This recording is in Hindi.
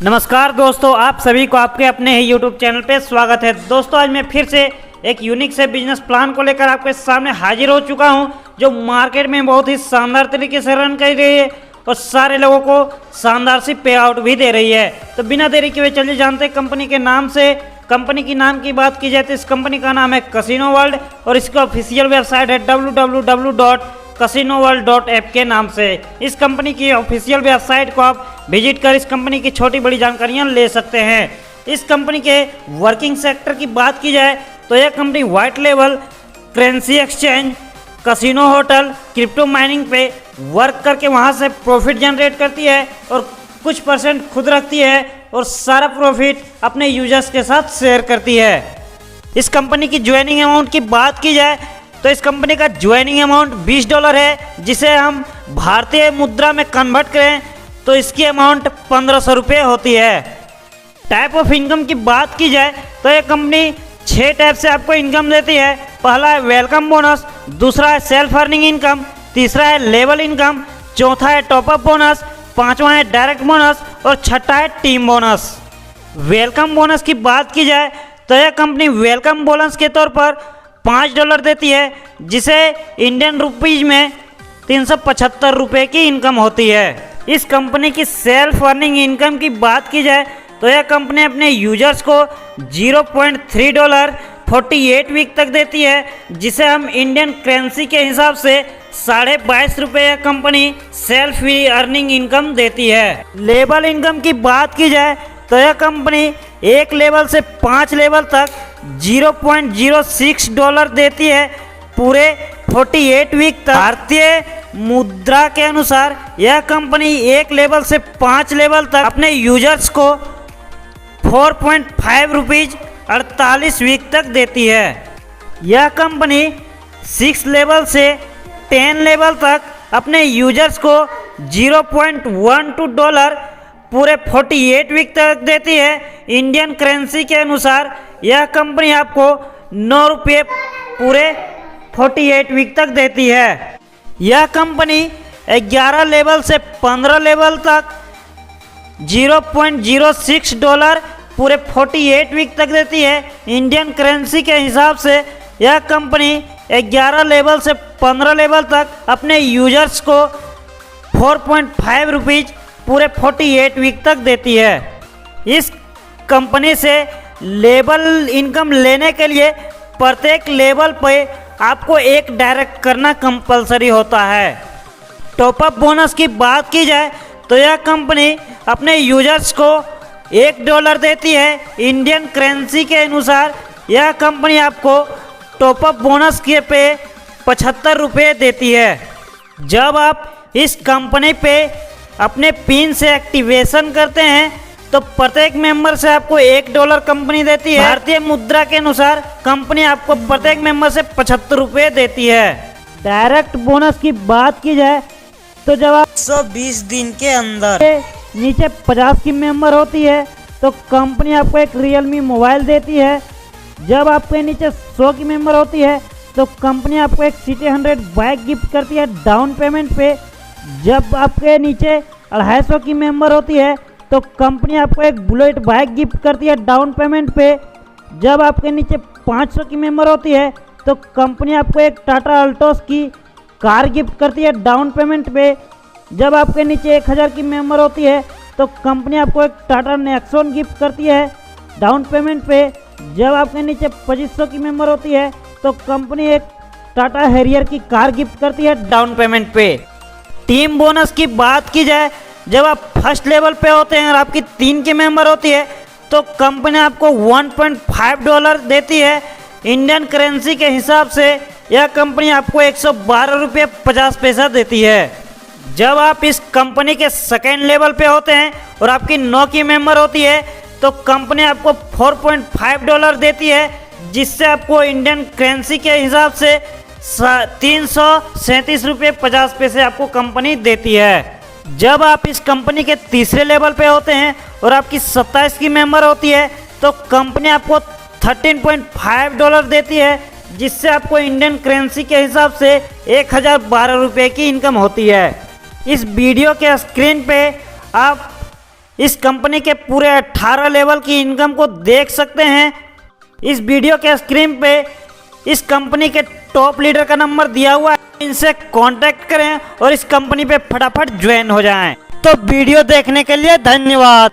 नमस्कार दोस्तों, आप सभी को आपके अपने ही यूट्यूब चैनल पे स्वागत है। दोस्तों आज मैं फिर से एक यूनिक से बिजनेस प्लान को लेकर आपके सामने हाजिर हो चुका हूं, जो मार्केट में बहुत ही शानदार तरीके से रन कर रही है और सारे लोगों को शानदार सी पे आउट भी दे रही है। तो बिना देरी के हुए चलिए जानते हैं कंपनी के नाम से। कंपनी की नाम की बात की जाए तो इस कंपनी का नाम है कैसीनो वर्ल्ड और इसका ऑफिशियल वेबसाइट है www.casinoworld.app के नाम से। इस कंपनी की ऑफिशियल वेबसाइट को आप विजिट कर इस कंपनी की छोटी बड़ी जानकारियां ले सकते हैं। इस कंपनी के वर्किंग सेक्टर की बात की जाए तो यह company white level, currency exchange, casino hotel, crypto mining पे वर्क करके वहां से प्रॉफिट जनरेट करती है और कुछ परसेंट खुद रखती है और सारा प्रॉफिट अपने यूजर्स के साथ शेयर करती है। इस कंपनी की ज्वाइनिंग अमाउंट की बात की जाए तो इस कंपनी का ज्वाइनिंग अमाउंट $20 है, जिसे हम भारतीय मुद्रा में कन्वर्ट करें तो इसकी अमाउंट 1500 रुपये होती है। टाइप ऑफ इनकम की बात की जाए तो यह कंपनी 6 टाइप से आपको इनकम देती है। पहला है वेलकम बोनस, दूसरा है सेल्फ अर्निंग इनकम, तीसरा है लेवल इनकम, चौथा है टॉपअप बोनस, पांचवा है डायरेक्ट बोनस और छठा है टीम बोनस। वेलकम बोनस की बात की जाए तो यह कंपनी वेलकम बोनस के तौर पर $5 देती है, जिसे इंडियन रुपीज में 375 रुपये की इनकम होती है। इस कंपनी की सेल्फ अर्निंग इनकम की बात की जाए तो यह कंपनी अपने यूजर्स को $0.3 48 वीक तक देती है, जिसे हम इंडियन करेंसी के हिसाब से 22.5 रुपये यह कंपनी सेल्फ अर्निंग इनकम देती है। लेवल इनकम की बात की जाए तो यह कंपनी एक लेवल से 5 लेवल तक $0.06 देती है पूरे 48 वीक तक। भारतीय मुद्रा के अनुसार यह कंपनी एक लेवल से 5 लेवल तक अपने यूजर्स को 4.5 रुपीज 48 वीक तक देती है। यह कंपनी 6 लेवल से 10 लेवल तक अपने यूजर्स को $0.12 पूरे 48 वीक तक देती है। इंडियन करेंसी के अनुसार यह कंपनी आपको 9 रुपये पूरे 48 वीक तक देती है। यह कंपनी 11 लेवल से 15 लेवल तक $0.06 पूरे 48 वीक तक देती है। इंडियन करेंसी के हिसाब से यह कंपनी 11 लेवल से 15 लेवल तक अपने यूजर्स को 4.5 रुपीज पूरे 48 वीक तक देती है। इस कंपनी से लेवल इनकम लेने के लिए प्रत्येक लेवल पे आपको एक डायरेक्ट करना कंपलसरी होता है। टॉपअप बोनस की बात की जाए तो यह कंपनी अपने यूजर्स को $1 देती है। इंडियन करेंसी के अनुसार यह कंपनी आपको टॉपअप बोनस के पे 75 रुपये देती है। जब आप इस कंपनी पे अपने पिन से एक्टिवेशन करते हैं तो प्रत्येक मेंबर से आपको $1 कंपनी देती है। भारतीय मुद्रा के अनुसार कंपनी आपको प्रत्येक मेंबर से 75 रुपये देती है। डायरेक्ट बोनस की बात की जाए तो जब आप 120 दिन के अंदर नीचे 50 की मेंबर होती है तो कंपनी आपको एक रियलमी मोबाइल देती है। जब आपके नीचे 100 की मेंबर होती है तो कंपनी आपको एक सिटी 100 बाइक गिफ्ट करती है डाउन पेमेंट पे। जब आपके नीचे 250 की मेंबर होती है तो कंपनी आपको एक बुलेट बाइक गिफ्ट करती है डाउन पेमेंट पे। जब आपके नीचे 500 की मेंबर होती है तो कंपनी आपको एक टाटा अल्टोस की कार गिफ्ट करती है डाउन पेमेंट पे। जब आपके नीचे 1000 की मेंबर होती है तो कंपनी आपको एक टाटा नेक्सॉन गिफ्ट करती है डाउन पेमेंट पे। जब आपके नीचे 2500 की मेंबर होती है तो कंपनी एक टाटा हैरियर की कार गिफ्ट करती है डाउन पेमेंट पे। टीम बोनस की बात की जाए, जब आप फर्स्ट लेवल पे होते हैं और आपकी 3 की मेंबर होती है तो कंपनी आपको $1.5 देती है। इंडियन करेंसी के हिसाब से यह कंपनी आपको 112 रुपये 50 पैसा देती है। जब आप इस कंपनी के सेकेंड लेवल पे होते हैं और आपकी 9 की मेंबर होती है तो कंपनी आपको $4.5 देती है, जिससे आपको इंडियन करेंसी के हिसाब से 337 रुपये 50 पैसे आपको कंपनी देती है। जब आप इस कंपनी के तीसरे लेवल पे होते हैं और आपकी 27 की मेंबर होती है तो कंपनी आपको $13.5 देती है, जिससे आपको इंडियन करेंसी के हिसाब से 1012 रुपये की इनकम होती है। इस वीडियो के स्क्रीन पे आप इस कंपनी के पूरे 18 लेवल की इनकम को देख सकते हैं। इस वीडियो के स्क्रीन पे इस कंपनी के टॉप लीडर का नंबर दिया हुआ है, इनसे कांटेक्ट करें और इस कंपनी पे फटाफट ज्वाइन हो जाएं। तो वीडियो देखने के लिए धन्यवाद।